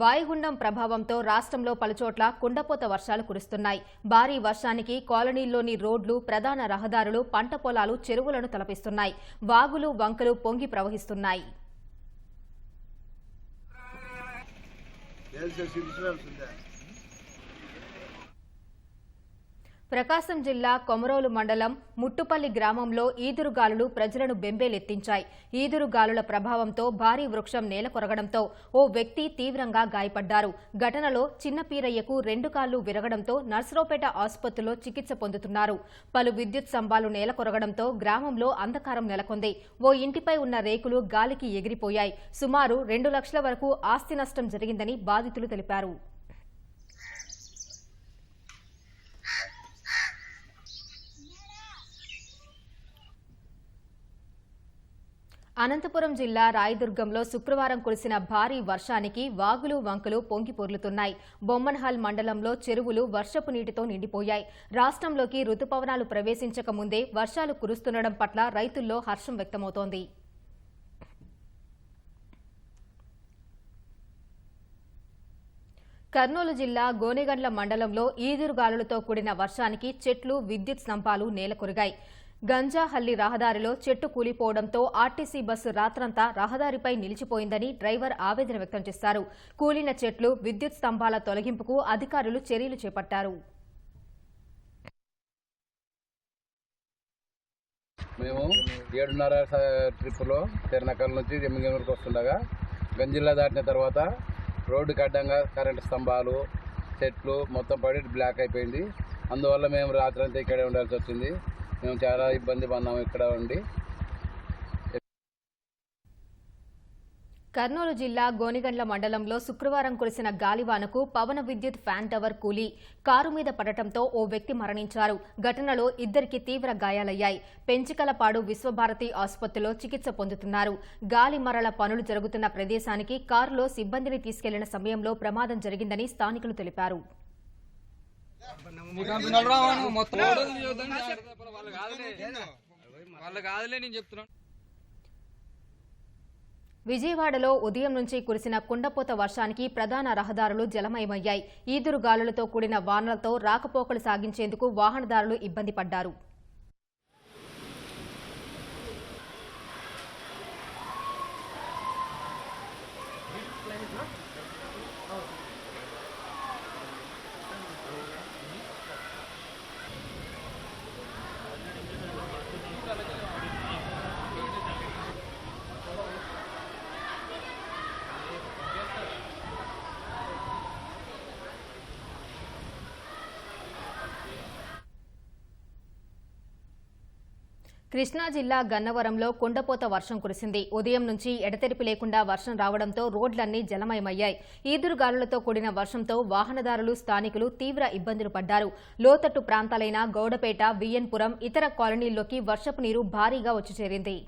వాయుగుండం ప్రభావంతో రాష్ట్రంలో పలుచోట్ల కుండపోత వర్షాలు కురుస్తున్నాయి. భారీ వర్షానికి కాలనీల్లోని రోడ్లు, ప్రధాన రహదారులు, పంట పొలాలు, చెరువులను తలపిస్తున్నాయి. వాగులు, వంకలు పొంగి ప్రవహిస్తున్నాయి. ప్రకాశం జిల్లా కొమరోలు మండలం ముట్టుపల్లి గ్రామంలో ఈదురుగాలులు ప్రజలను బెంబేలెత్తించాయి. ఈదురుగాలుల ప్రభావంతో భారీ వృక్షం నేలకొరగడంతో ఓ వ్యక్తి తీవ్రంగా గాయపడ్డారు. ఘటనలో చిన్నపీరయ్యకు 2 కాళ్లు విరగడంతో నర్సరావుపేట ఆసుపత్రిలో చికిత్స పొందుతున్నారు. పలు విద్యుత్ స్తంభాలు నేలకొరగడంతో గ్రామంలో అంధకారం నెలకొంది. ఓ ఇంటిపై ఉన్న రేకులు గాలికి ఎగిరిపోయాయి. సుమారు 2 లక్షల వరకు ఆస్తి నష్టం జరిగిందని బాధితులు తెలిపారు. అనంతపురం జిల్లా రాయదుర్గంలో శుక్రవారం కురిసిన భారీ వర్షానికి వాగులు, వంకలు పొంగి పొర్లుతున్నాయి. బొమ్మన్హాల్ మండలంలో చెరువులు వర్షపు నీటితో నిండిపోయాయి. రాష్ట్రంలోకి రుతుపవనాలు ప్రవేశించక ముందే వర్షాలు కురుస్తుండడం పట్ల రైతుల్లో హర్షం వ్యక్తమవుతోంది. కర్నూలు జిల్లా గోనెగండ్ల మండలంలో ఈదురుగాలులతో కూడిన వర్షానికి చెట్లు, విద్యుత్ స్తంభాలు నేలకొరిగాయి. గంజాహల్లి రహదారిలో చెట్టు కూలిపోవడంతో ఆర్టీసీ బస్సు రాత్రంతా రహదారిపై నిలిచిపోయిందని డ్రైవర్ ఆవేదన వ్యక్తం చేశారు. కూలిన చెట్లు, విద్యుత్ స్తంభాల తొలగింపుకు అధికారులు చర్యలు చేపట్టారు. మేము 7:30 ట్రిప్లో తెరనకల్ నుంచి జమ్మిగనూరుకు వస్తుండగా గంజిల్లా దాటిన తర్వాత రోడ్డుకి అడ్డంగా కరెంటు స్తంభాలు, చెట్లు మొత్తం పడి బ్లాక్ అయిపోయింది. అందువల్ల మేము రాత్రంతా ఇక్కడే ఉండాల్సి వచ్చింది. మేము చాలా ఇబ్బంది పడ్డాము ఇక్కడ ఉండి. కర్నూలు జిల్లా గోనెగండ్ల మండలంలో శుక్రవారం కురిసిన గాలివానకు పవన విద్యుత్ ఫ్యాన్ టవర్ కూలి కారు మీద పడటంతో ఓ వ్యక్తి మరణించారు. ఘటనలో 2కి తీవ్ర గాయాలయ్యాయి. పెంచికలపాడు విశ్వభారతి ఆసుపత్రిలో చికిత్స పొందుతున్నారు. గాలి మరల పనులు జరుగుతున్న ప్రదేశానికి కారులో సిబ్బందిని తీసుకెళ్లిన సమయంలో ప్రమాదం జరిగిందని స్థానికులు తెలిపారు. విజయవాడలో ఉదయం నుంచి కురిసిన కుండపోత వర్షానికి ప్రధాన రహదారులు జలమయమయ్యాయి. ఈదురుగాలులతో కూడిన వానలతో రాకపోకలు సాగించేందుకు వాహనదారులు ఇబ్బంది పడ్డారు. కృష్ణా జిల్లా గన్నవరంలో కుండపోత వర్షం కురిసింది. ఉదయం నుంచి ఎడతెరిపి లేకుండా వర్షం రావడంతో రోడ్లన్నీ జలమయమయ్యాయి. ఈదురుగాలులతో కూడిన వర్షంతో వాహనదారులు, స్థానికులు తీవ్ర ఇబ్బందులు పడ్డారు. లోతట్టు ప్రాంతాలైన గౌడపేట, విఎన్పురం, ఇతర కాలనీల్లోకి వర్షపు నీరు భారీగా వచ్చి చేరింది.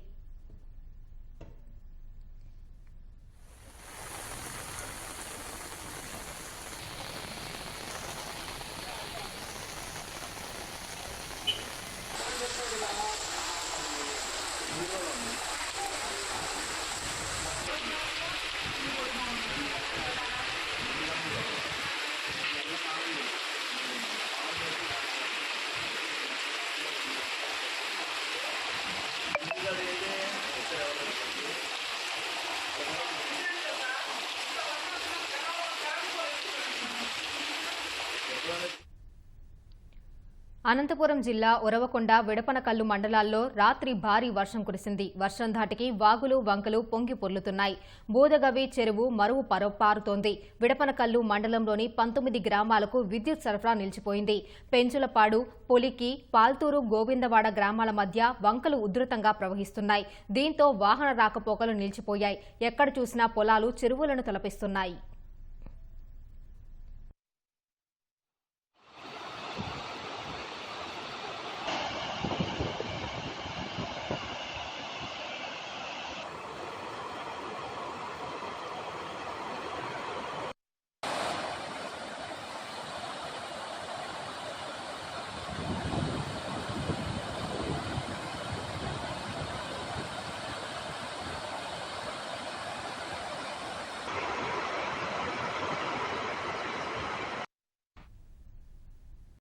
అనంతపురం జిల్లా ఉరవకొండ, విడపనకల్లు మండలాల్లో రాత్రి భారీ వర్షం కురిసింది. వర్షం ధాటికి వాగులు, వంకలు పొంగి పొర్లుతున్నాయి. బూదగవి చెరువు మరువు పారుతోంది. విడపనకల్లు మండలంలోని 19 గ్రామాలకు విద్యుత్ సరఫరా నిలిచిపోయింది. పెంచులపాడు, పొలికి, పాల్తూరు, గోవిందవాడ గ్రామాల మధ్య వంకలు ఉధృతంగా ప్రవహిస్తున్నాయి. దీంతో వాహన రాకపోకలు నిలిచిపోయాయి. ఎక్కడ చూసినా పొలాలు, చెరువులను తలపిస్తున్నాయి.